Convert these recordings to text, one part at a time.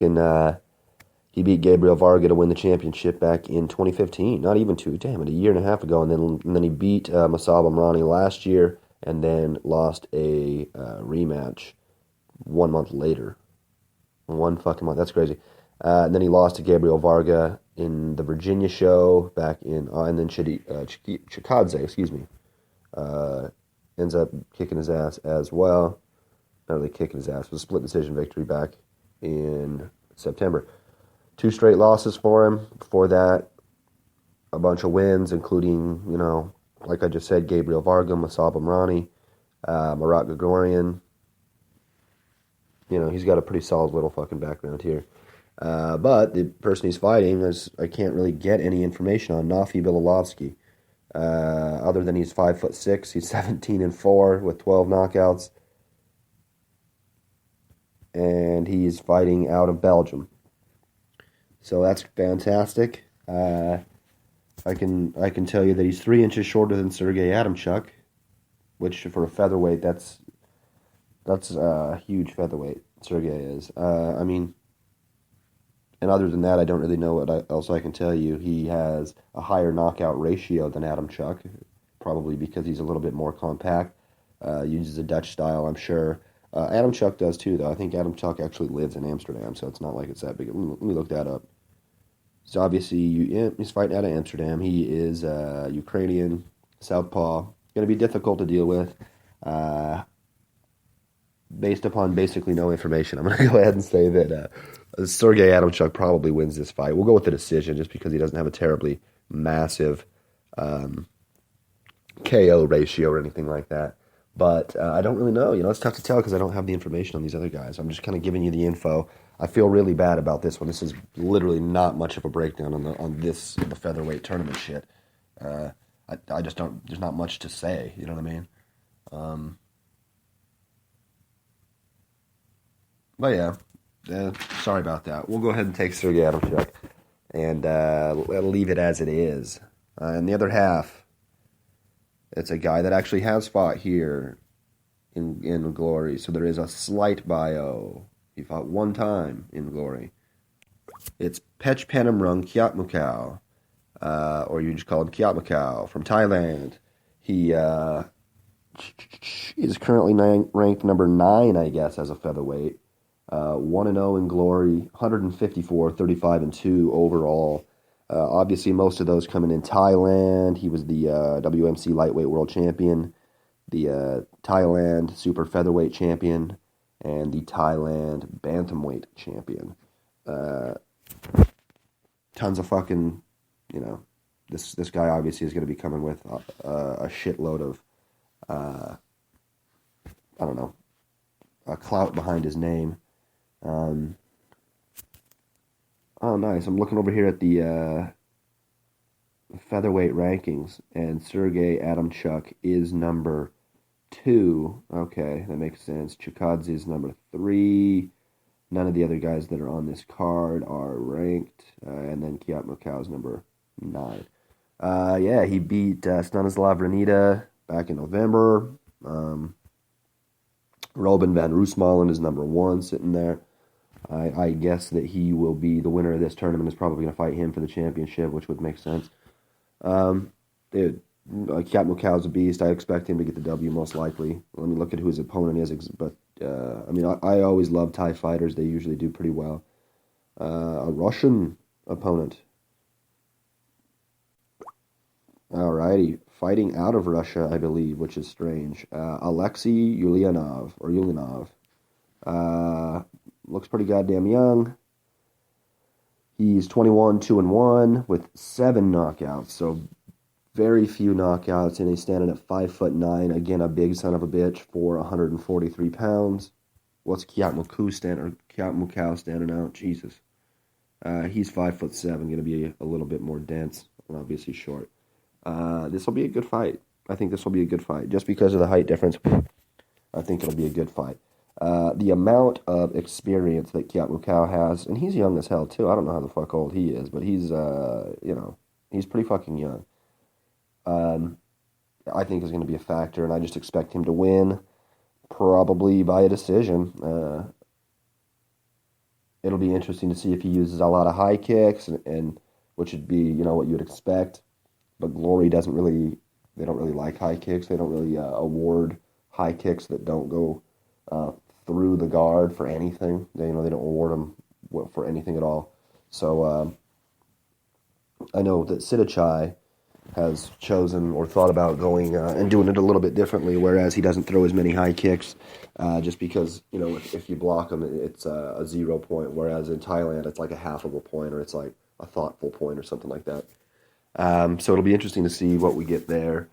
And he beat Gabriel Varga to win the championship back in 2015. Not even a year and a half ago. And then he beat Masab Amrani last year, and then lost a rematch 1 month later. 1 fucking month. That's crazy. And then he lost to Gabriel Varga in the Virginia show back in, and then Chikadze, excuse me, ends up kicking his ass as well. Not really kicking his ass. It was a split decision victory back in September. 2 straight losses for him. Before that, a bunch of wins, including, like I just said, Gabriel Varga, Masab Amrani, Marat Gregorian. He's got a pretty solid little fucking background here. But the person he's fighting I can't really get any information on, Nafi Bilalovsky. Other than he's 5'6", he's 17-4 with 12 knockouts. And he's fighting out of Belgium. So that's fantastic. I can tell you that he's 3 inches shorter than Sergey Adamchuk, which for a featherweight, that's a huge featherweight. Sergey is. And other than that, I don't really know what else I can tell you. He has a higher knockout ratio than Adamchuk, probably because he's a little bit more compact. Uses a Dutch style, I'm sure. Adamchuk does too, though. I think Adamchuk actually lives in Amsterdam, so it's not like it's that big. Let me look that up. So obviously, he's fighting out of Amsterdam. He is Ukrainian, southpaw. Going to be difficult to deal with, based upon basically no information. I'm going to go ahead and say that Sergey Adamchuk probably wins this fight. We'll go with the decision just because he doesn't have a terribly massive KO ratio or anything like that. But I don't really know. It's tough to tell because I don't have the information on these other guys. I'm just kind of giving you the info. I feel really bad about this one. This is literally not much of a breakdown on the featherweight tournament shit. I just don't. There's not much to say. You know what I mean? But yeah, sorry about that. We'll go ahead and take Sergey Adamchuk and leave it as it is. And the other half, it's a guy that actually has fought here in Glory. So there is a slight bio. He fought 1 time in Glory. It's Pech Panamrung Kiatmukau, or you just call him Kiatmukau, from Thailand. He is currently ranked number 9, I guess, as a featherweight. 1-0 in Glory, 154, 35-2 overall. Obviously, most of those coming in Thailand. He was the WMC lightweight world champion, the Thailand super featherweight champion, and the Thailand bantamweight champion. Tons of fucking, this guy obviously is going to be coming with a shitload of, a clout behind his name. Oh, nice. I'm looking over here at the featherweight rankings, and Sergey Adamchuk is number 2. Okay, that makes sense. Chikadze is number 3. None of the other guys that are on this card are ranked. And then Kiatmukau is number 9. He beat Stanislav Ranita back in November. Robin van Roosmalen is number 1 sitting there. I guess that he will be the winner of this tournament. Is probably going to fight him for the championship, which would make sense. Kiatmukau's a beast. I expect him to get the W most likely. Let me look at who his opponent is. But I always love Thai fighters. They usually do pretty well. A Russian opponent. Alrighty, fighting out of Russia, I believe, which is strange. Alexei Ulyanov. Looks pretty goddamn young. He's 21, 2-1 with 7 knockouts. So very few knockouts, and he's standing at 5'9". Again, a big son of a bitch for 143 pounds. What's Kiatmukau standing out? Jesus. He's 5'7", going to be a little bit more dense and obviously short. This will be a good fight. I think this will be a good fight. Just because of the height difference, I think it'll be a good fight. The amount of experience that Kiatmukau has, and he's young as hell too. I don't know how the fuck old he is, but he's he's pretty fucking young. I think is going to be a factor, and I just expect him to win, probably by a decision. it'll be interesting to see if he uses a lot of high kicks, and which would be, what you would expect. But Glory doesn't really, they don't really like high kicks. They don't really award high kicks that don't go uh, through the guard for anything. They don't award them for anything at all. So I know that Sidichai has chosen or thought about going and doing it a little bit differently, whereas he doesn't throw as many high kicks just because, if you block him, it's a 0 point, whereas in Thailand, it's like a half of a point, or it's like a thoughtful point or something like that. So it'll be interesting to see what we get there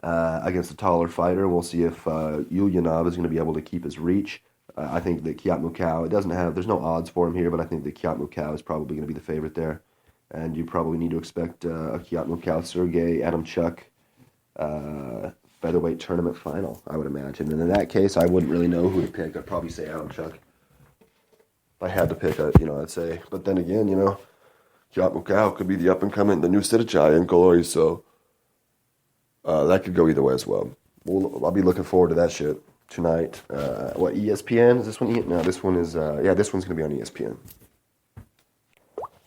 against a taller fighter. We'll see if Ulyanov is going to be able to keep his reach. I think that Kiat Mukau, there's no odds for him here, but I think that Kiat Mukau is probably going to be the favorite there. And you probably need to expect a Kiat Mukau, Sergey Adamchuk featherweight tournament final, I would imagine. And in that case, I wouldn't really know who to pick. I'd probably say Adamchuk. If I had to pick, I'd say. But then again, Kiat Mukau could be the up-and-coming, the new Sidichai in Glory, so that could go either way as well. I'll be looking forward to that shit tonight. ESPN? Is this one? No, this one is, this one's going to be on ESPN.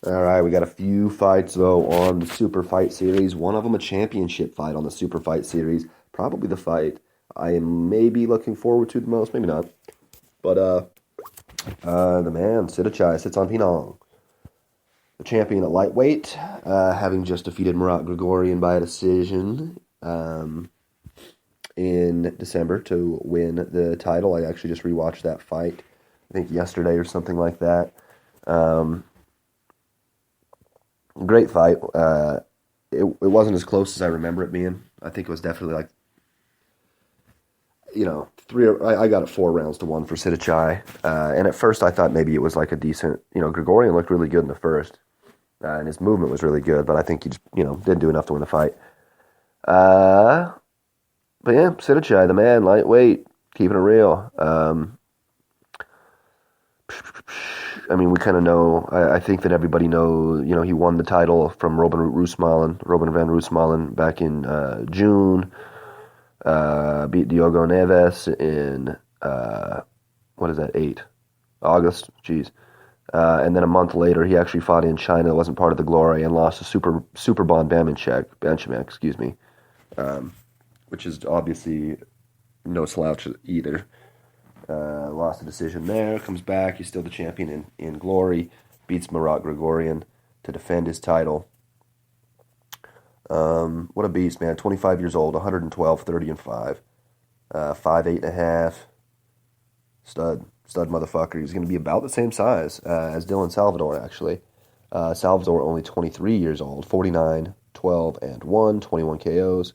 All right, we got a few fights, though, on the Super Fight Series. One of them a championship fight on the Super Fight Series. Probably the fight I am maybe looking forward to the most, maybe not. But the man, Sidichai, sits on Penang. The champion at lightweight, having just defeated Murat Grigorian by a decision in December to win the title. I actually just rewatched that fight, I think yesterday or something like that. Great fight. It wasn't as close as I remember it being. I think it was definitely like, I got it 4 rounds to 1 for Sidichai. And at first I thought maybe it was like a decent, Grigorian looked really good in the first. And his movement was really good, but I think he just, didn't do enough to win the fight. But yeah, Sidichai, the man, lightweight, keeping it real. We kind of know, I think that everybody knows, he won the title from Robin van Roosmalen back in June, beat Diogo Neves in, 8 August, jeez. And then a month later, he actually fought in China, wasn't part of the Glory, and lost to Superbon Benchamak, which is obviously no slouch either. Lost a decision there, comes back, he's still the champion in Glory, beats Murat Grigorian to defend his title. What a beast, man. 25 years old, 112, 30-5, 5'8.5", stud motherfucker. He's going to be about the same size as Dylan Salvador, actually. Salvador only 23 years old, 49, 12-1, 21 KOs.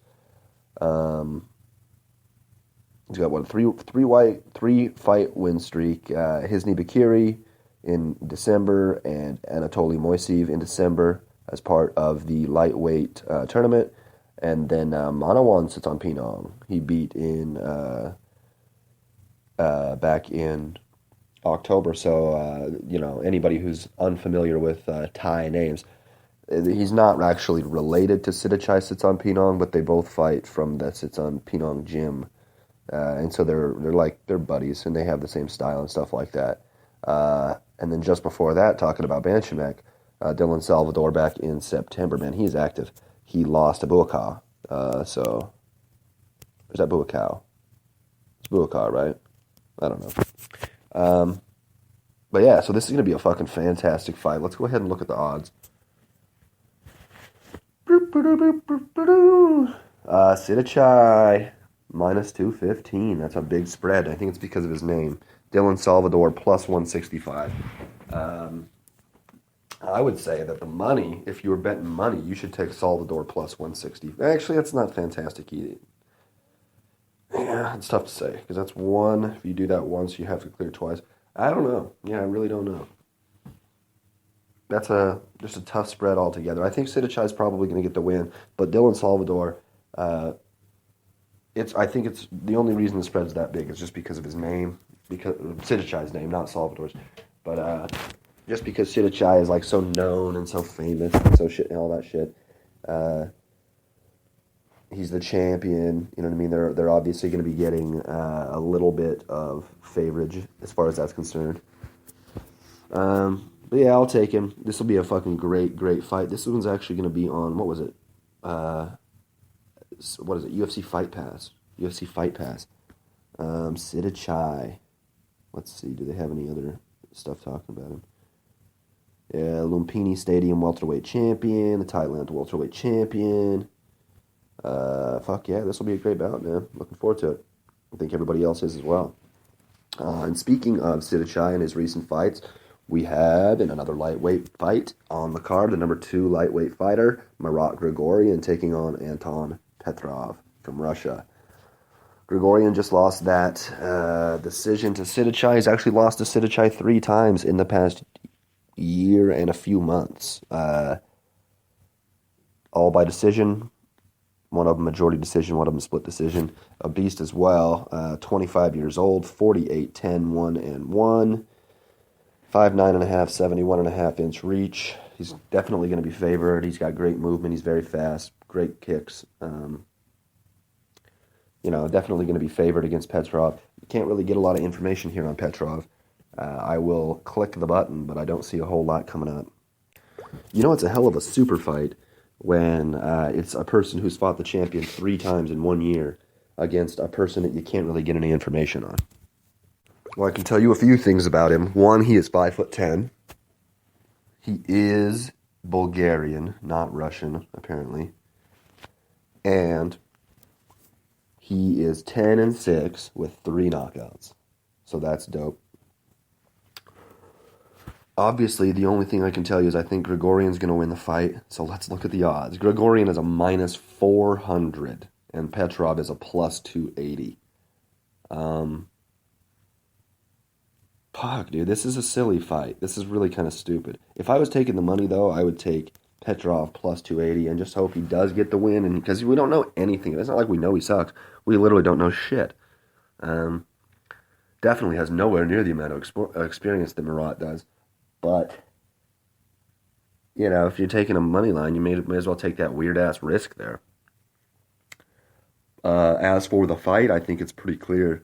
He's got three fight win streak. Hisni Bakiri in December and Anatoly Moiseev in December as part of the lightweight tournament. And then Manawan sits on Penang. He beat in back in October. So anybody who's unfamiliar with Thai names, he's not actually related to Sidichai Sits on Penang, but they both fight from the Sits on Penang gym. And so they're buddies, and they have the same style and stuff like that. And then just before that, talking about Benchamak, Dylan Salvador back in September. Man, he's active. He lost to Buakaw. Is that Buakaw? It's Buakaw, right? I don't know. But yeah, so this is going to be a fucking fantastic fight. Let's go ahead and look at the odds. Sidichai minus 215. That's a big spread. I think it's because of his name. Dylan Salvador plus 165. I would say that the money, if you were betting money, you should take Salvador plus 160. Actually, that's not fantastic either. Yeah, it's tough to say because that's one. If you do that once, you have to clear twice. I don't know. Yeah, I really don't know. That's just a tough spread altogether. I think Sidichai is probably going to get the win, but Dylan Salvador, I think it's the only reason the spread's that big is just because of his name, because Sidichai's name, not Salvador's, but just because Sidichai is like so known and so famous and so shit and all that shit. He's the champion, you know what I mean? They're obviously going to be getting a little bit of favorage as far as that's concerned. But yeah, I'll take him. This will be a fucking great fight. This one's actually going to be on, what was it? What is it? UFC Fight Pass. UFC Fight Pass. Sidachai. Let's see, do they have any other stuff talking about him? Yeah, Lumpini Stadium welterweight champion, the Thailand welterweight champion. Fuck yeah, this will be a great bout, man. Looking forward to it. I think everybody else is as well. And speaking of Sidachai and his recent fights, we have in another lightweight fight on the card, the number 2 lightweight fighter, Marat Grigorian, taking on Anton Petrov from Russia. Grigorian just lost that decision to Sidachai. He's actually lost to Sidachai 3 times in the past year and a few months. All by decision. One of them majority decision, one of them split decision. A beast as well. 25 years old, 48, 10, 1, and 1. 5'9.5", 71.5-inch reach. He's definitely going to be favored. He's got great movement. He's very fast. Great kicks. Definitely going to be favored against Petrov. You can't really get a lot of information here on Petrov. I will click the button, but I don't see a whole lot coming up. It's a hell of a super fight when it's a person who's fought the champion 3 times in 1 year against a person that you can't really get any information on. Well, I can tell you a few things about him. One, he is 5'10". He is Bulgarian, not Russian, apparently. And he is 10-6 with 3 knockouts. So that's dope. Obviously, the only thing I can tell you is I think Grigorian's going to win the fight. So let's look at the odds. Grigorian is a -400, and Petrov is a +280. Fuck, dude, this is a silly fight. This is really kind of stupid. If I was taking the money, though, I would take Petrov +280 and just hope he does get the win. And because we don't know anything. It's not like we know he sucks. We literally don't know shit. Definitely has nowhere near the amount of experience that Marat does. But, if you're taking a money line, you may as well take that weird-ass risk there. As for the fight, I think it's pretty clear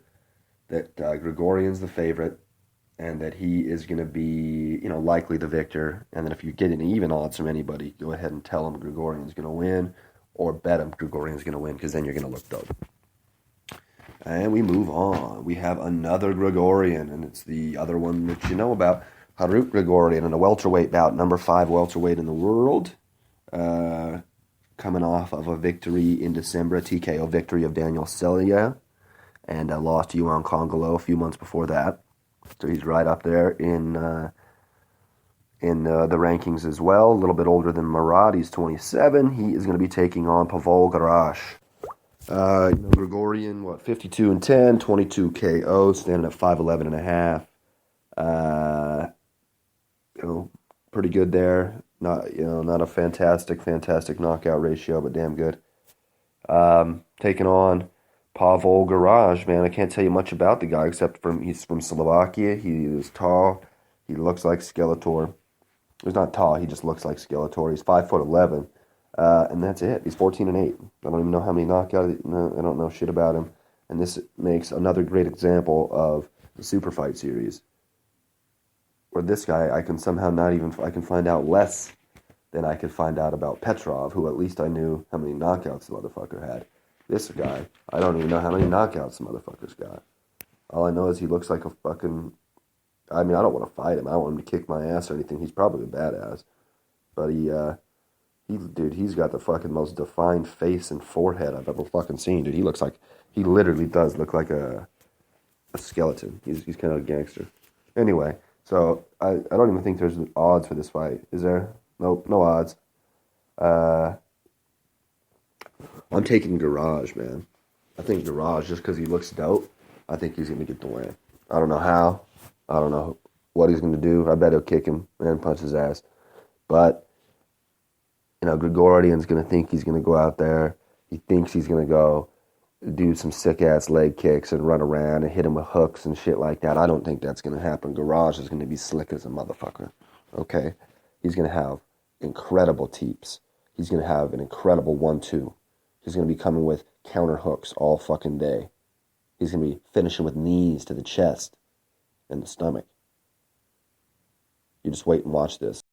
that Grigorian's the favorite and that he is going to be, likely the victor. And then if you get any even odds from anybody, go ahead and tell them Grigorian's going to win or bet him Grigorian's going to win because then you're going to look dope. And we move on. We have another Grigorian, and it's the other one that you know about. Harut Grigorian in a welterweight bout, number 5 welterweight in the world, coming off of a victory in December, a TKO victory of Daniel Celia, and lost to Yuan Kongolo a few months before that. So he's right up there in the rankings as well. A little bit older than Marat. He's 27. He is going to be taking on Pavol Garage. Grigorian, 52-10, 22 KO, standing at 5'11.5. Pretty good there. Not a fantastic knockout ratio, but damn good. Taking on Pavol Garage, man. I can't tell you much about the guy except he's from Slovakia. He is tall. He looks like Skeletor. He's not tall. He just looks like Skeletor. He's 5'11", and that's it. He's 14-8. I don't even know how many knockouts. I don't know shit about him. And this makes another great example of the Super Fight series, where this guy I can find out less than I could find out about Petrov, who at least I knew how many knockouts the motherfucker had. This guy, I don't even know how many knockouts the motherfucker's got. All I know is he looks like a fucking... I don't want to fight him. I don't want him to kick my ass or anything. He's probably a badass. But he's got the fucking most defined face and forehead I've ever fucking seen, dude. He literally does look like a skeleton. He's kind of a gangster. Anyway, so I don't even think there's odds for this fight. Is there? Nope, no odds. I'm taking Garage, man. I think Garage, just because he looks dope, I think he's going to get the win. I don't know how. I don't know what he's going to do. I bet he'll kick him and punch his ass. But, Grigorian's going to think he's going to go out there. He thinks he's going to go do some sick-ass leg kicks and run around and hit him with hooks and shit like that. I don't think that's going to happen. Garage is going to be slick as a motherfucker. Okay? He's going to have incredible teeps. He's going to have an incredible 1-2. He's going to be coming with counter hooks all fucking day. He's going to be finishing with knees to the chest and the stomach. You just wait and watch this.